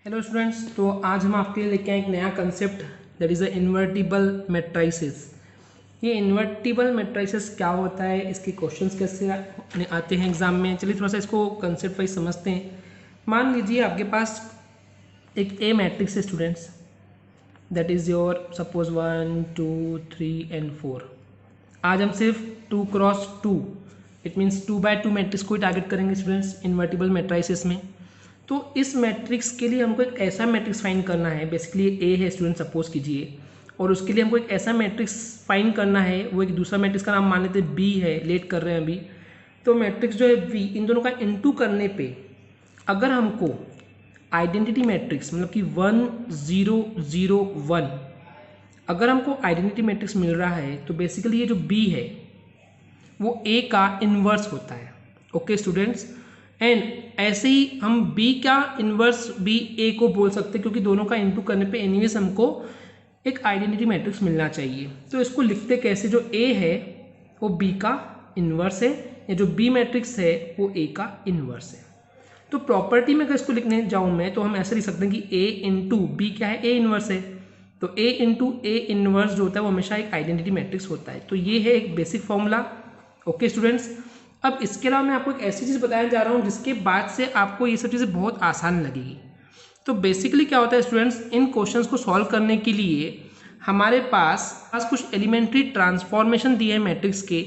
Hello students, तो आज हम आपके लिए लेके आए एक नया concept that is a invertible matrices. ये इन्वर्टिबल मैट्रिसेस क्या होता है, इसके क्वेश्चंस कैसे आते हैं एग्जाम में, चलिए थोड़ा सा इसको कंसेप्ट वाइज समझते हैं। मान लीजिए आपके पास एक ए मैट्रिक्स है students, that is your suppose 1 2 3 and 4। आज हम सिर्फ 2x2 it means 2x2 matrix को ही टारगेट करेंगे स्टूडेंट्स इन्वर्टिबल मैट्रिसेस में। तो इस मैट्रिक्स के लिए हमको एक ऐसा मैट्रिक्स फाइंड करना है, बेसिकली ए है स्टूडेंट सपोज कीजिए, और उसके लिए हमको एक ऐसा मैट्रिक्स फाइंड करना है, वो एक दूसरा मैट्रिक्स का नाम मान लेते हैं बी है, लेट कर रहे हैं अभी। तो मैट्रिक्स जो है बी, इन दोनों का इनटू करने पे अगर हमको आइडेंटिटी मैट्रिक्स मतलब कि 1 0 0 1 अगर हमको आइडेंटिटी मैट्रिक्स मिल रहा है तो बेसिकली ये जो बी है वो ए का इन्वर्स होता है। ओके स्टूडेंट्स, एंड ऐसे ही हम बी का इन्वर्स भी ए को बोल सकते हैं, क्योंकि दोनों का इनटू करने पे एनीवेज हमको एक आइडेंटिटी मैट्रिक्स मिलना चाहिए। तो इसको लिखते कैसे, जो ए है वो बी का इन्वर्स है, या जो बी मैट्रिक्स है वो ए का इन्वर्स है। तो प्रॉपर्टी में अगर इसको लिखने जाऊँ मैं तो हम ऐसे लिख सकते हैं कि ए इंटू बी क्या है, ए इन्वर्स है। तो ए इंटू ए इन्वर्स जो होता है वो हमेशा एक आइडेंटिटी मैट्रिक्स होता है। तो ये है एक बेसिक फॉर्मूला। ओके स्टूडेंट्स, अब इसके अलावा मैं आपको एक ऐसी चीज़ बताने जा रहा हूँ जिसके बाद से आपको ये सब चीज़ें बहुत आसान लगेगी। तो बेसिकली क्या होता है स्टूडेंट्स, इन क्वेश्चंस को सॉल्व करने के लिए हमारे पास कुछ एलिमेंट्री ट्रांसफॉर्मेशन दिए हैं मैट्रिक्स के,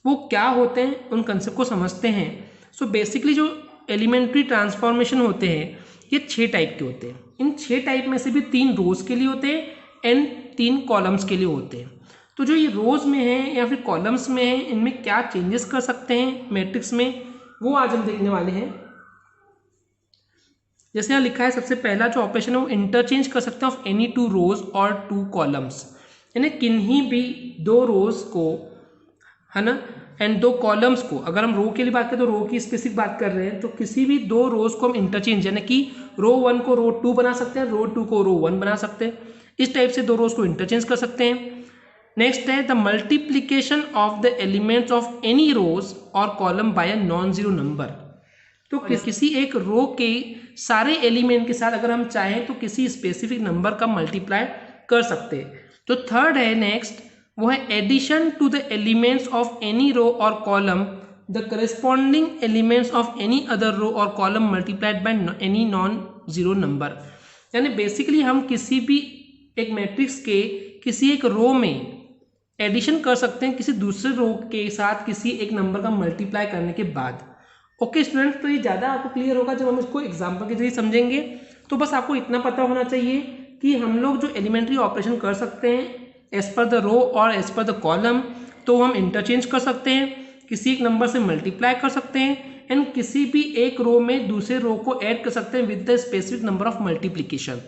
वो क्या होते हैं उन कंसेप्ट को समझते हैं। सो बेसिकली जो एलिमेंट्री ट्रांसफॉर्मेशन होते हैं ये 6 टाइप के होते हैं। इन 6 टाइप में से भी 3 रोज के लिए होते हैं एंड 3 कॉलम्स के लिए होते हैं। तो जो ये रोज में है या फिर कॉलम्स में है, इनमें क्या चेंजेस कर सकते हैं मैट्रिक्स में, वो आज हम देखने वाले हैं। जैसे यहाँ लिखा है, सबसे पहला जो ऑपरेशन है वो इंटरचेंज कर सकते हैं ऑफ एनी 2 रोज और 2 कॉलम्स, यानी किन्हीं भी 2 रोज को, है ना, एंड 2 कॉलम्स को। अगर हम रो के लिए बात करें तो रो की स्पेसिफिक बात कर रहे हैं, तो किसी भी 2 रोज को हम इंटरचेंज, यानी कि रो 1 को रो 2 बना सकते हैं, रो 2 को रो 1 बना सकते हैं। इस टाइप से 2 रोज को इंटरचेंज कर सकते हैं। नेक्स्ट है the multiplication of the elements of any rows और column by a non zero number. तो किसी एक रो के सारे एलिमेंट के साथ अगर हम चाहें तो किसी स्पेसिफिक नंबर का मल्टीप्लाई कर सकते हैं। तो थर्ड है नेक्स्ट, वो है addition to the elements of any row और कॉलम the corresponding elements of any other row और column multiplied by any non zero number. यानी बेसिकली हम किसी भी एक मैट्रिक्स के किसी एक रो में एडिशन कर सकते हैं किसी दूसरे रो के साथ किसी एक नंबर का मल्टीप्लाई करने के बाद। ओके स्टूडेंट्स, तो ये ज़्यादा आपको क्लियर होगा जब हम इसको एग्जाम्पल के जरिए समझेंगे। तो बस आपको इतना पता होना चाहिए कि हम लोग जो एलिमेंट्री ऑपरेशन कर सकते हैं एज पर द रो और एज पर द कॉलम, तो हम इंटरचेंज कर सकते हैं, किसी एक नंबर से मल्टीप्लाई कर सकते हैं, एंड किसी भी एक रो में दूसरे रो को ऐड कर सकते हैं with the specific number of multiplication.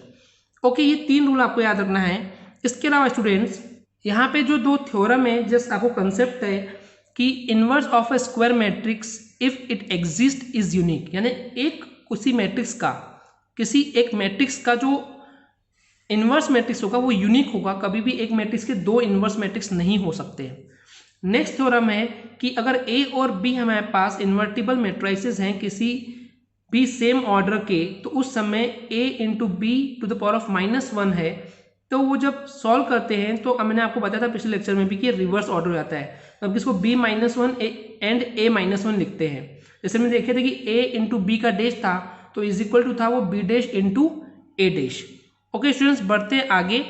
Okay, ये 3 रूल आपको याद रखना है। इसके अलावा स्टूडेंट्स यहाँ पे जो 2 थ्योरम है, जस्ट आपको कंसेप्ट है कि inverse of a square matrix if it exist is unique, यानी एक उसी मैट्रिक्स का, किसी एक मैट्रिक्स का जो इनवर्स मैट्रिक्स होगा वो यूनिक होगा। कभी भी एक मैट्रिक्स के 2 इनवर्स मैट्रिक्स नहीं हो सकते। नेक्स्ट थ्योरम है कि अगर ए और बी हमारे पास इन्वर्टिबल मैट्रिसेस हैं किसी भी सेम ऑर्डर के, तो उस समय A into B to the power of -1 है, तो वो जब सॉल्व करते हैं तो मैंने आपको बताया था पिछले लेक्चर में भी कि रिवर्स ऑर्डर हो जाता है। अब इसको b-1 एंड a-1 लिखते हैं। जैसे मैंने देखे थे कि a इंटू बी का डैश था तो इज इक्वल टू था वो b डैश इंटू ए डैश। ओके स्टूडेंट्स, बढ़ते हैं आगे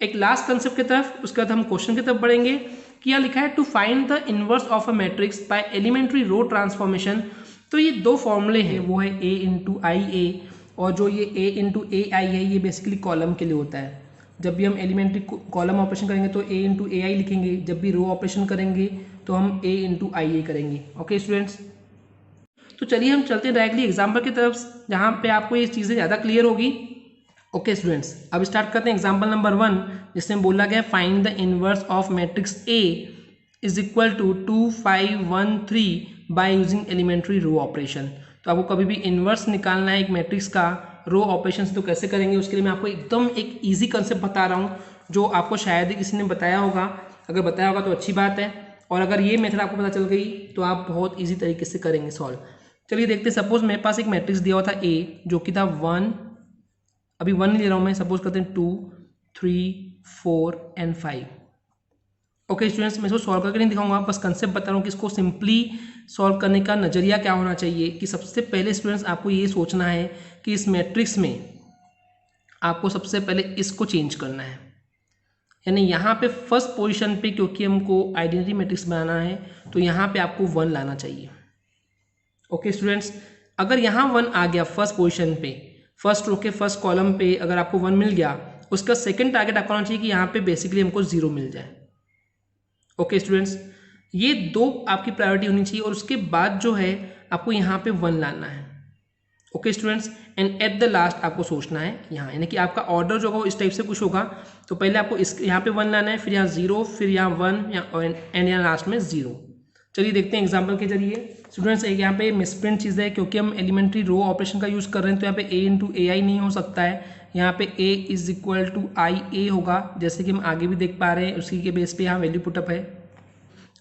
एक लास्ट कंसेप्ट की तरफ, उसके बाद हम क्वेश्चन की तरफ बढ़ेंगे। क्या लिखा है, to find the inverse of a matrix by elementary row transformation. तो ये 2 फॉर्मूले हैं, वो है a इंटू आई ए, और जो ये a इंटू ए आई है ये बेसिकली कॉलम के लिए होता है। जब भी हम एलिमेंट्री कॉलम ऑपरेशन करेंगे तो a इंटू ए आई लिखेंगे, जब भी रो ऑपरेशन करेंगे तो हम a इंटू आई ए करेंगे। ओके स्टूडेंट्स, तो चलिए हम चलते हैं डायरेक्टली एग्जाम्पल की तरफ जहाँ पे आपको ये चीज़ें ज़्यादा क्लियर होगी। ओके स्टूडेंट्स, अब स्टार्ट करते हैं एग्जाम्पल नंबर 1, जिसमें बोला गया find the inverse of matrix A is equal to 2 5 1 3 by using elementary row operation. तो आपको कभी भी इनवर्स निकालना है एक मैट्रिक्स का रो ऑपरेशन से, तो कैसे करेंगे उसके लिए मैं आपको एकदम एक ईजी कंसेप्ट बता रहा हूँ जो आपको शायद ही किसी ने बताया होगा। अगर बताया होगा तो अच्छी बात है, और अगर ये मेथड आपको पता चल गई तो आप बहुत ईजी तरीके से करेंगे सॉल्व। चलिए देखते हैं, सपोज मेरे पास एक मैट्रिक्स दिया हुआ था A जो कि था 1 अभी 1 ले रहा हूँ मैं, सपोज करते हैं 2, 3, 4 एंड 5। ओके स्टूडेंट्स, मैं इसको सॉल्व करके नहीं दिखाऊंगा, बस कंसेप्ट बता रहा हूँ कि इसको सिंपली सॉल्व करने का नज़रिया क्या होना चाहिए। कि सबसे पहले स्टूडेंट्स आपको ये सोचना है कि इस मैट्रिक्स में आपको सबसे पहले इसको चेंज करना है, यानी यहाँ पे फर्स्ट पोजीशन पे, क्योंकि हमको आइडेंटिटी मैट्रिक्स बनाना है तो यहाँ पे आपको 1 लाना चाहिए। ओके स्टूडेंट्स, अगर यहाँ 1 आ गया फर्स्ट पोजीशन पे, फर्स्ट रो के फर्स्ट कॉलम पे अगर आपको 1 मिल गया, उसका सेकंड टारगेट आपका होना चाहिए कि यहाँ पे बेसिकली हमको 0 मिल जाए। ओके स्टूडेंट्स, ये 2 आपकी प्रायोरिटी होनी चाहिए और उसके बाद जो है आपको यहाँ पे 1 लाना है। Okay students, and at the last आपको सोचना है यहाँ, यानी कि आपका ऑर्डर जो होगा वो इस टाइप से कुछ होगा। तो पहले आपको इस यहाँ पे 1 लाना है, फिर यहाँ 0, फिर यहाँ 1 एंड यहाँ लास्ट में 0। चलिए देखते हैं एग्जाम्पल के जरिए। स्टूडेंट्स, एक यहाँ पे मिसप्रिंट चीज़ है, क्योंकि हम एलिमेंट्री रो ऑपरेशन का यूज़ कर रहे हैं तो यहाँ पे a इंटू ए आई नहीं हो सकता है, यहाँ पे a is equal to I A होगा, जैसे कि हम आगे भी देख पा रहे हैं। उसी के बेस पे यहाँ वैल्यू पुटअप है।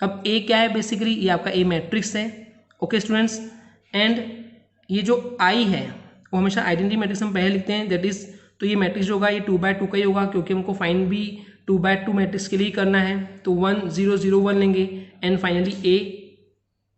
अब a क्या है, बेसिकली ये आपका a मैट्रिक्स है। ओके स्टूडेंट्स, एंड ये जो i है वो हमेशा आइडेंटिटी मैट्रिक्स हम पहले लिखते हैं, दैट इज, तो ये मैट्रिक्स जो होगा ये 2x2 का ही होगा, क्योंकि हमको फाइंड भी 2x2 मैट्रिक्स के लिए करना है। तो 1 0 0 1 लेंगे एंड फाइनली a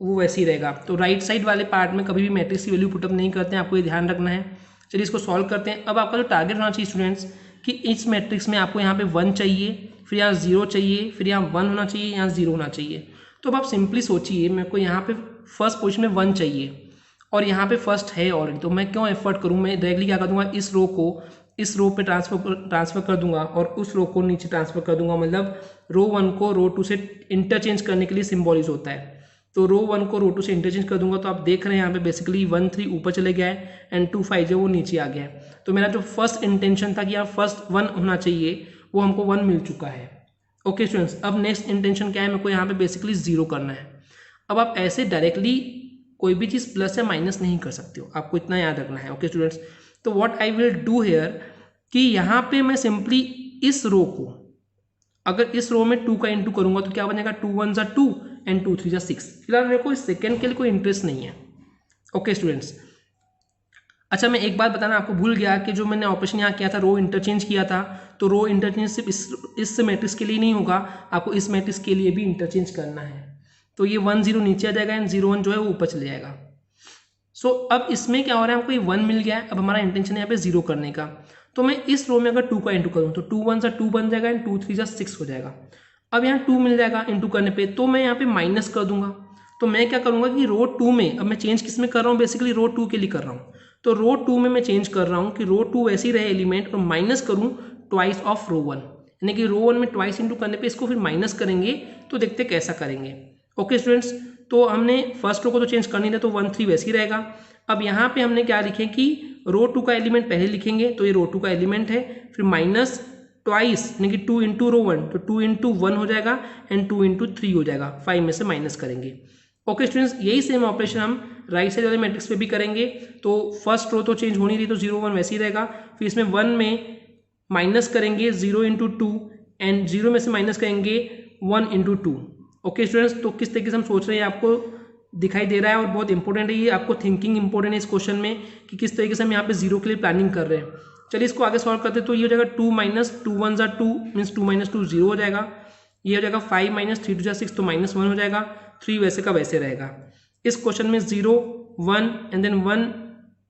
वो वैसे ही रहेगा। तो राइट साइड वाले पार्ट में कभी भी मैट्रिक्स की वैल्यू पुटअप नहीं करते हैं, आपको ये ध्यान रखना है। चलिए इसको सॉल्व करते हैं। अब आपका जो टारगेट होना चाहिए स्टूडेंट्स, कि इस मैट्रिक्स में आपको यहाँ पे 1 चाहिए, फिर यहाँ 0 चाहिए, फिर यहाँ 1 होना चाहिए, यहाँ 0 होना चाहिए। तो अब आप सिंपली सोचिए, मेरे को यहाँ पे फर्स्ट पोजीशन में 1 चाहिए और यहाँ पे फर्स्ट है ऑलरेडी, तो मैं क्यों एफर्ट करूँ, मैं डायरेक्टली क्या कर दूंगा, इस रो को इस रो पे ट्रांसफर कर दूंगा और उस रो को नीचे ट्रांसफर कर दूंगा। मतलब रो 1 को रो 2 से इंटरचेंज करने के लिए सिम्बॉल होता है। तो रो 1 को रो 2 से इंटरचेंज कर दूंगा, तो आप देख रहे हैं यहाँ पे बेसिकली 1 3 ऊपर चले गया है एंड 2 5 जो वो नीचे आ गया है। तो मेरा जो फर्स्ट इंटेंशन था कि यहाँ फर्स्ट 1 होना चाहिए, वो हमको 1 मिल चुका है। ओके स्टूडेंट्स, अब नेक्स्ट इंटेंशन क्या है, मेरे को यहाँ पे बेसिकली 0 करना है। अब आप ऐसे डायरेक्टली कोई भी चीज़ प्लस या माइनस नहीं कर सकते हो, आपको इतना याद रखना है। ओके स्टूडेंट्स, तो what I will do here, कि यहाँ पे मैं सिंपली इस रो को, अगर इस रो में 2 का इंटू करूंगा तो क्या बनेगा, 2 1 ज़ा 2 एंड 2 3 ज़ा 6। फिलहाल मेरे को इस सेकेंड के लिए कोई इंटरेस्ट नहीं है। ओके स्टूडेंट्स, अच्छा मैं एक बात बताना आपको भूल गया कि जो मैंने ऑपरेशन यहाँ किया था, रो इंटरचेंज किया था, तो रो इंटरचेंज सिर्फ इस मैट्रिक्स के लिए नहीं होगा, आपको इस मैट्रिक्स के लिए भी इंटरचेंज करना है। तो ये 1 0 नीचे आ जाएगा एंड 0 1 जो है वो ऊपर चले जाएगा। सो अब इसमें क्या हो रहा है, हमको ये 1 मिल गया है, अब हमारा इंटेंशन है यहाँ पे 0 करने का। तो मैं इस रो में अगर 2 का इंटू करूँ तो 2 1 ज़ा 2 बन जाएगा एंड 2 3 ज़ा 6 हो जाएगा। अब यहाँ 2 मिल जाएगा इंटू करने पे, तो मैं यहाँ पे माइनस कर दूंगा। तो मैं क्या करूँगा कि रो 2 में, अब मैं चेंज किस में कर रहा हूँ, बेसिकली रो 2 के लिए कर रहा हूँ। तो रो 2 में मैं चेंज कर रहा हूँ कि रो 2 वैसे ही रहे एलिमेंट, और माइनस करूँ ट्वाइस ऑफ रो 1, यानी कि रो 1 में ट्वाइस इंटू करने पे इसको फिर माइनस करेंगे। तो देखते कैसा करेंगे। ओके स्टूडेंट्स, तो हमने फर्स्ट रो को तो चेंज कर नहीं था, तो 1 3 वैसे ही रहेगा। अब यहाँ पे हमने क्या लिखे कि रो 2 का एलिमेंट पहले लिखेंगे, तो ये रो 2 का एलिमेंट है, फिर माइनस ट्वाइस यानी कि 2 इंटू रो 1, तो 2 इंटू 1 हो जाएगा एंड 2 इंटू 3 हो जाएगा, 5 में से माइनस करेंगे। ओके स्टूडेंट्स, यही सेम ऑपरेशन हम राइट साइड वाले मैट्रिक्स पे भी करेंगे। तो फर्स्ट रो तो चेंज हो नहीं रही, तो 0 1 वैसे ही रहेगा। फिर इसमें 1 में माइनस करेंगे 0 इंटू 2 एंड 0 में से माइनस करेंगे 1 इंटू 2। ओके स्टूडेंट्स, तो किस तरीके से हम सोच रहे हैं आपको दिखाई दे रहा है, और बहुत इंपॉर्टेंट है ये, आपको थिंकिंग इंपॉर्टेंट है इस क्वेश्चन में कि किस तरीके से हम यहाँ पे 0 के लिए प्लानिंग कर रहे हैं। चलिए इसको आगे सॉल्व करते हैं। तो ये हो जाएगा 2 माइनस 2 1 ज़ा 2 मीन्स 2 माइनस 2 0 हो जाएगा। ये हो जाएगा 5 माइनस 3 2 ज़ा 6, तो माइनस 1 हो जाएगा। 3 वैसे का वैसे रहेगा। इस क्वेश्चन में 0 1 एंड देन 1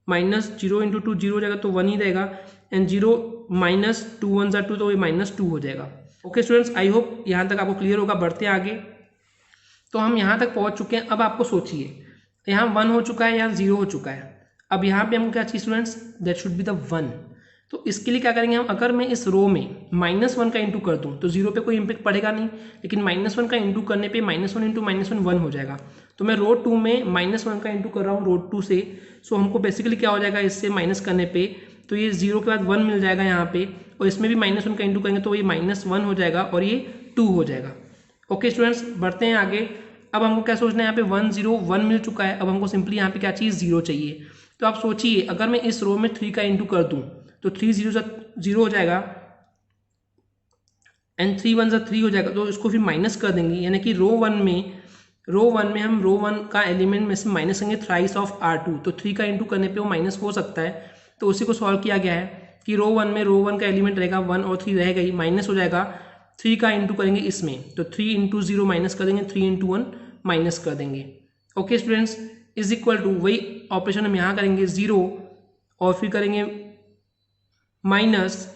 माइनस 0 इंटू 2 0 हो जाएगा, तो 1 ही रहेगा एंड 0 माइनस 2 1 ज़ा 2, तो ये माइनस 2 हो जाएगा। ओके स्टूडेंट्स, आई होप यहाँ तक आपको क्लियर होगा। बढ़ते हैं आगे। तो हम यहाँ तक पहुँच चुके हैं। अब आपको सोचिए, यहाँ 1 हो चुका है, यहाँ 0 हो चुका है। अब यहाँ पे हमको क्या चाहिए students, that should be the 1। तो इसके लिए क्या करेंगे हम, अगर मैं इस रो में -1 का इंटू कर दूँ तो 0 पे कोई इम्पैक्ट पड़ेगा नहीं, लेकिन -1 का इंटू करने पे -1 इंटू -1 1 हो जाएगा। तो मैं रो 2 में -1 का इंटू कर रहा हूँ रो 2 से। सो हमको बेसिकली क्या हो जाएगा, इससे माइनस करने पे तो ये 0 के बाद 1 मिल जाएगा यहाँ पे, और इसमें भी -1 का इंटू करेंगे तो ये -1 हो जाएगा और ये 2 हो जाएगा। ओके स्टूडेंट्स, बढ़ते हैं आगे। अब हमको क्या सोचना है, यहाँ पे 1 0 1 मिल चुका है। अब हमको सिंपली यहाँ पे क्या चाहिए, 0 चाहिए। तो आप सोचिए, अगर मैं इस रो में 3 का इंटू कर दूँ तो 3 0 0 हो जाएगा एंड 3 1 3 हो जाएगा। तो इसको फिर माइनस कर देंगे, यानी कि रो 1 में हम रो 1 का एलिमेंट में से माइनस करेंगे थ्राइस ऑफ R2। तो 3 का इंटू करने पे वो माइनस हो सकता है, तो उसी को सॉल्व किया गया है। कि रो वन का एलिमेंट रहेगा 1 और 3 रहेगा ही, माइनस हो जाएगा 3 का इंटू करेंगे इसमें, तो 3 इंटू 0 माइनस कर देंगे, 3 इंटू 1 माइनस कर देंगे। Okay students, is equal to वही ऑपरेशन हम यहाँ करेंगे 0 और फिर करेंगे माइनस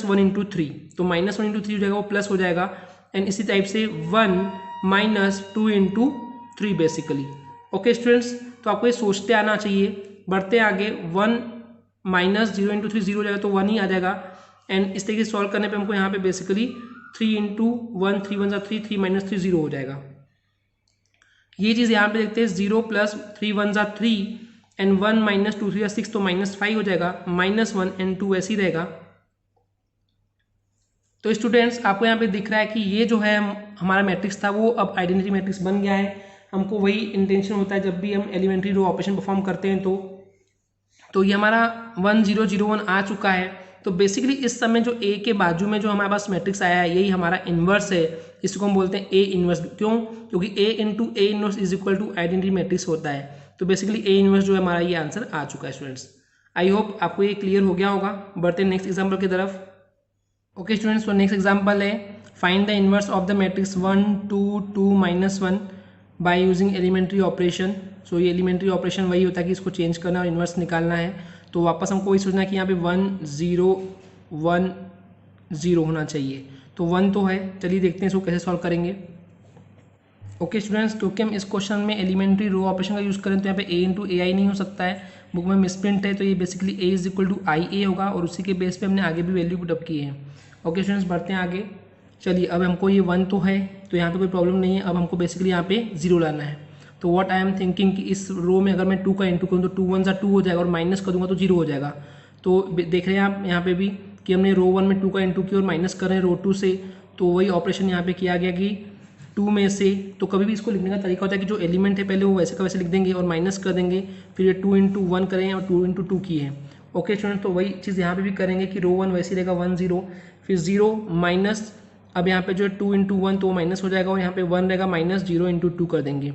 1 इंटू 3, तो माइनस 1 इंटू 3 हो जाएगा, वो प्लस हो जाएगा। एंड इसी टाइप से 1 minus 2 into 3 basically. Okay students, तो आपको ये सोचते आना चाहिए। बढ़ते आगे, 1 माइनस 0 इंटू 3 0 हो जाएगा, तो 1 ही आ जाएगा। एंड इस तरीके से सॉल्व करने पे हमको यहाँ पे बेसिकली 3 इंटू 1, 3 1 3, 3 माइनस 3 0 हो जाएगा। ये चीज़ यहाँ पे देखते हैं, 0 प्लस 3 1 3 एंड 1 माइनस 2 3 6, तो माइनस 5 हो जाएगा, माइनस 1 एंड 2 ऐसे ही रहेगा। तो स्टूडेंट्स आपको यहाँ पे दिख रहा है कि ये जो है हमारा मैट्रिक्स था वो अब आइडेंटिटी मैट्रिक्स बन गया है। हमको वही इंटेंशन होता है जब भी हम एलिमेंट्री रो ऑपरेशन परफॉर्म करते हैं, तो ये हमारा 1 0 0 1 आ चुका है। तो बेसिकली इस समय जो ए के बाजू में जो हमारे पास मैट्रिक्स आया है यही हमारा इन्वर्स है। इसको हम बोलते हैं ए इन्वर्स। क्यों? क्योंकि A into A inverse is equal to identity matrix होता है। तो बेसिकली ए इन्वर्स जो है हमारा ये आंसर आ चुका है स्टूडेंट्स। आई होप आपको ये क्लियर हो गया होगा। बढ़ते हैं नेक्स्ट एग्जाम्पल की तरफ। ओके स्टूडेंट्स, तो नेक्स्ट एग्जाम्पल है find the inverse of the matrix 1 2 2 -1 by using elementary operation. So ये एलिमेंट्री ऑपरेशन वही होता है कि इसको चेंज करना और इन्वर्स निकालना है। तो वापस हमको वही सोचना है कि यहाँ पे 1 0 1 0 होना चाहिए। तो 1 तो है, चलिए देखते हैं इसको कैसे सॉल्व करेंगे। ओके स्टूडेंट्स, क्योंकि हम इस क्वेश्चन में एलिमेंट्री रो ऑपरेशन का यूज़ करें तो यहाँ पे a इंटू ए आई नहीं हो सकता है, बुक में मिसप्रिंट है। तो ये basically a is equal to I A होगा और उसी के बेस पे हमने आगे भी वैल्यू पुटअप की है। ओके स्टूडेंट्स, बढ़ते हैं आगे। चलिए, अब हमको ये 1 तो है तो यहाँ पे कोई प्रॉब्लम नहीं है। अब हमको बेसिकली यहाँ पे 0 लाना है। तो व्हाट आई एम थिंकिंग कि इस रो में अगर मैं 2 का इंटू करूँ तो 2 1 2 हो जाएगा और माइनस कर दूंगा तो 0 हो जाएगा। तो देख रहे हैं आप यहाँ पे भी कि हमने रो 1 में 2 का इंटू किया और माइनस कर रहे हैं रो 2 से। तो वही ऑपरेशन यहाँ पे किया गया कि 2 में से, तो कभी भी इसको लिखने का तरीका होता है कि जो एलिमेंट है पहले वो वैसे का वैसे लिख देंगे और माइनस कर देंगे, फिर ये 2 इंटू 1 करें और 2 इंटू 2 किए हैं। ओके स्टूडेंट, तो वही चीज़ यहाँ पे भी करेंगे कि रो 1 वैसे रहेगा 1 0, फिर 0 माइनस, अब यहाँ पे जो है 2 इंटू 1 तो माइनस हो जाएगा और यहाँ पे 1 रहेगा माइनस 0 इंटू 2 कर देंगे।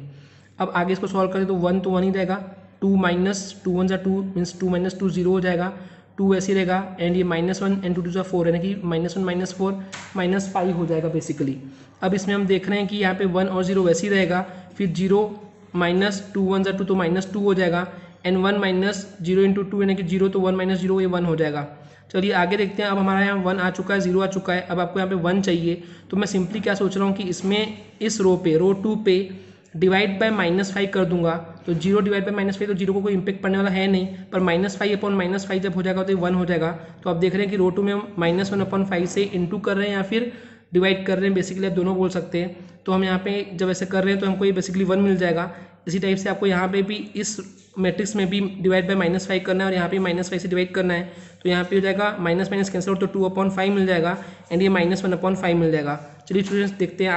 अब आगे इसको सॉल्व करें तो 1 तो 1 ही रहेगा, 2 माइनस 2 1 2 मीन्स 2 माइनस 2 0 हो जाएगा, 2 ऐसे रहेगा एंड ये -1 एंड 2 2 4 यानी कि -1 -4 -5 हो जाएगा बेसिकली। अब इसमें हम देख रहे हैं कि यहाँ पे 1 और 0 वैसे ही रहेगा, फिर 0 माइनस 2 1 2 तो -2 हो जाएगा एंड 1 माइनस 0 इंटू 2 यानी कि 0 तो 1 माइनस 0 ये 1 हो जाएगा। चलिए आगे देखते हैं। अब हमारा यहाँ 1 आ चुका है, 0 आ चुका है। अब आपको यहाँ पे 1 चाहिए, तो मैं सिंपली क्या सोच रहा हूँ कि इसमें इस रो 2 पे डिवाइड बाय -5 कर दूंगा। तो 0 डिवाइड बाय -5 तो 0 को कोई इंपैक्ट पड़ने वाला है नहीं, पर -5 अपॉन -5 जब हो जाएगा तो 1 हो जाएगा। तो आप देख रहे हैं कि रो 2 में हम -1/5 से इंटू कर रहे हैं या फिर डिवाइड कर रहे हैं, बेसिकली आप दोनों बोल सकते हैं। तो हम यहाँ पे जब ऐसे कर रहे हैं तो हमको ये बेसिकली 1 मिल जाएगा। इसी टाइप से आपको यहाँ पे भी इस मैट्रिक्स में भी डिवाइड बाय -5 करना है और यहाँ पे -5 से डिवाइड करना है। तो यहाँ पे हो जाएगा माइनस माइनस कैंसिल आउट, तो 2/5 मिल जाएगा एंड ये -1/5 मिल जाएगा। चलिए स्टूडेंट्स देखते हैं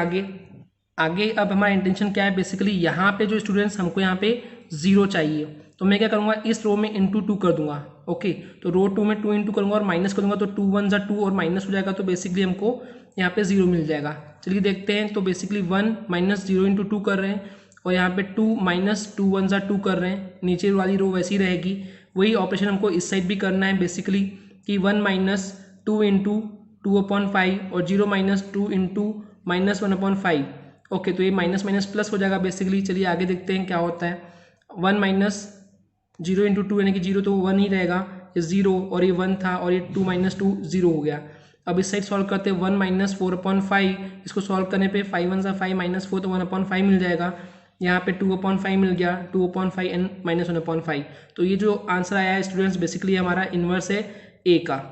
आगे। अब हमारा इंटेंशन क्या है, बेसिकली यहाँ पे जो स्टूडेंट्स हमको यहाँ पे 0 चाहिए, तो मैं क्या करूँगा इस रो में इंटू 2 कर दूंगा। ओके, तो रो 2 में 2 इंटू करूँगा और माइनस करूँगा तो 2 1 2 और माइनस हो जाएगा, तो बेसिकली हमको यहाँ पे 0 मिल जाएगा। चलिए देखते हैं। तो बेसिकली 1 माइनस 0 इंटू 2 कर रहे हैं और यहाँ पे 2 माइनस 2 1 2 कर रहे हैं, नीचे वाली रो वैसी रहेगी। वही ऑपरेशन हमको इस साइड भी करना है बेसिकली कि 1 माइनस 2 इंटू 2/5 और 0 माइनस 2 इंटू -1/5। ओके, तो ये माइनस माइनस प्लस हो जाएगा बेसिकली। चलिए आगे देखते हैं क्या होता है। 1 माइनस 0 इंटू 2 यानी कि 0 तो 1 ही रहेगा, ये 0 और ये 1 था और ये 2 माइनस 2 0 हो गया। अब इस साइड सॉल्व करते हैं 1 माइनस 4/5, इसको सॉल्व करने पे 5 1 5 माइनस 4 तो 1/5 मिल जाएगा। यहाँ पे 2/5 मिल गया, 2/5 एंड -1/5। तो ये जो आंसर आया है स्टूडेंट्स बेसिकली हमारा इन्वर्स है ए का।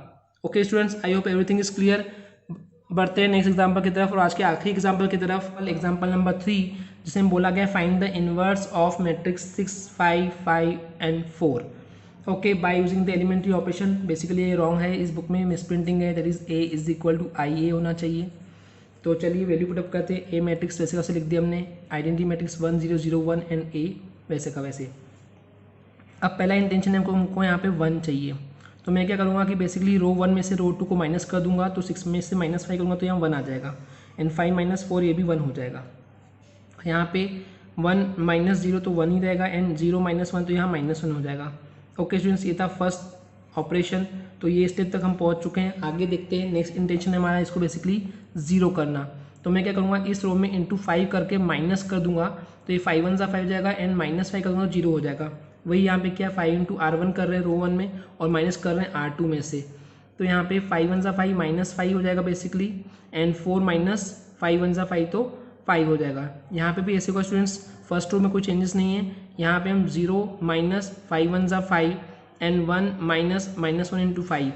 Okay students, I hope everything is clear. बढ़ते हैं नेक्स्ट एग्जाम्पल की तरफ और आज के आखिरी एग्जाम्पल की तरफ, एग्जाम्पल नंबर 3, जिसमें बोला गया find the inverse of matrix 6 5 5 and 4। Okay, by using the elementary operation. Basically ये रॉन्ग है, इस बुक में मिसप्रिंटिंग है, that is A is equal to I A होना चाहिए। तो चलिए वैल्यू पुटअप करते हैं। ए मैट्रिक्स वैसे वैसे लिख दिया हमने, आइडेंटिटी मैट्रिक्स 1 0 0 1 एंड ए वैसे का वैसे। अब पहला इंटेंशन है हमको यहाँ पे 1 चाहिए, तो मैं क्या करूँगा कि बेसिकली रो 1 में से रो 2 को माइनस कर दूंगा, तो 6 में से -5 करूँगा तो यहाँ 1 आ जाएगा एंड 5 माइनस 4 ये भी 1 हो जाएगा। यहाँ पे 1 माइनस 0 तो 1 ही रहेगा एंड 0 माइनस 1 तो यहाँ -1 हो जाएगा। ओके स्टूडेंट्स, ये था फर्स्ट ऑपरेशन। तो ये स्टेप तक हम पहुंच चुके हैं। आगे देखते हैं, नेक्स्ट इंटेंशन है हमारा इसको बेसिकली 0 करना। तो मैं क्या करूँगा, इस रो में इंटू 5 करके माइनस कर दूंगा, तो ये 5 1 5 हो जाएगा एंड -5 कर दूंगा तो 0 हो जाएगा। वही यहाँ पे क्या 5 इंटू R1 कर रहे हैं रो 1 में और माइनस कर रहे हैं R2 में से। तो यहाँ पे 5 1 5 -5 हो जाएगा बेसिकली एंड 4 - 5 1 5 तो 5 हो जाएगा। यहाँ पे भी ऐसे को स्टूडेंट्स फर्स्ट रो में कोई चेंजेस नहीं है। यहाँ पे हम 0 - 5 1 5 एंड 1 -1 इंटू 5।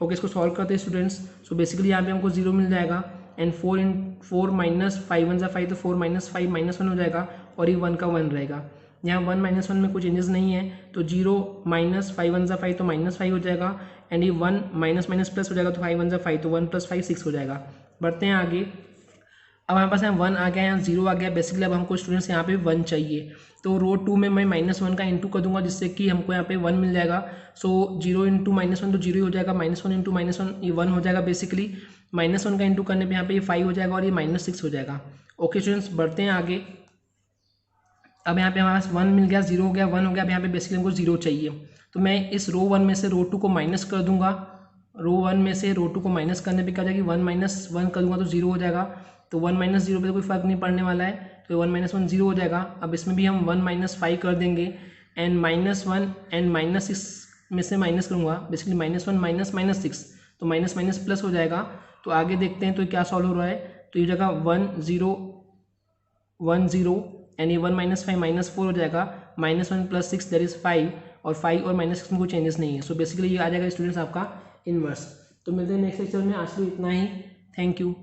ओके, इसको सॉल्व करते हैं स्टूडेंट्स। सो बेसिकली यहाँ पे हमको 0 मिल जाएगा एंड 4 - 5 1 5 तो 4 - 5 -1 हो जाएगा और ये 1 का 1 रहेगा। यहाँ 1 - 1 में कोई चेंजेस नहीं है, तो 0 - 5 1 5 तो -5 हो जाएगा एंड ये 1 माइनस प्लस हो जाएगा, तो 5 1 5 तो 1 + 5 6 हो जाएगा। बढ़ते हैं आगे। अब हमारे पास यहाँ 1 आ गया, यहाँ 0 आ गया। बेसिकली अब हमको स्टूडेंट्स यहाँ पे 1 चाहिए, तो रो 2 में मैं -1 का इंटू कर दूंगा जिससे कि हमको यहाँ पे 1 मिल जाएगा। सो 0 इंटू -1 तो 0 ही हो जाएगा, -1 इंटू -1 ये 1 हो जाएगा बेसिकली। -1 का इंटू करने पे यहाँ पे ये 5 हो जाएगा और ये -6 हो जाएगा। ओके स्टूडेंट्स, बढ़ते हैं आगे। अब यहाँ पे हमारे पास 1 मिल गया, 0 हो गया, 1 हो गया। अब यहाँ पे बेसिकली हमको 0 चाहिए, तो मैं इस रो 1 में से रो 2 को माइनस कर दूंगा। रो 1 में से रो 2 को माइनस करने पे क्या जाएगी, 1 - 1 कर दूंगा तो 0 हो जाएगा। तो 1 - 0 पे तो कोई फर्क नहीं पड़ने वाला है, तो 1 - 1 0 हो जाएगा। अब इसमें भी हम 1 - 5 कर देंगे एंड -1 एंड -6 में से माइनस करूँगा, बेसिकली -1 - -6 तो माइनस प्लस हो जाएगा। तो आगे देखते हैं तो क्या सॉल्व हो रहा है। तो ये जगह 1 0 1 0 एंड ये 1 - 5 -4 हो जाएगा, -1 + 6 दैट इज 5 और 5 और -6 में कोई चेंजेस नहीं है। सो बेसिकली ये आ जाएगा स्टूडेंट्स आपका इनवर्स। तो मिलते हैं नेक्स्ट लेक्चर में। आज के लिए इतना ही, थैंक यू।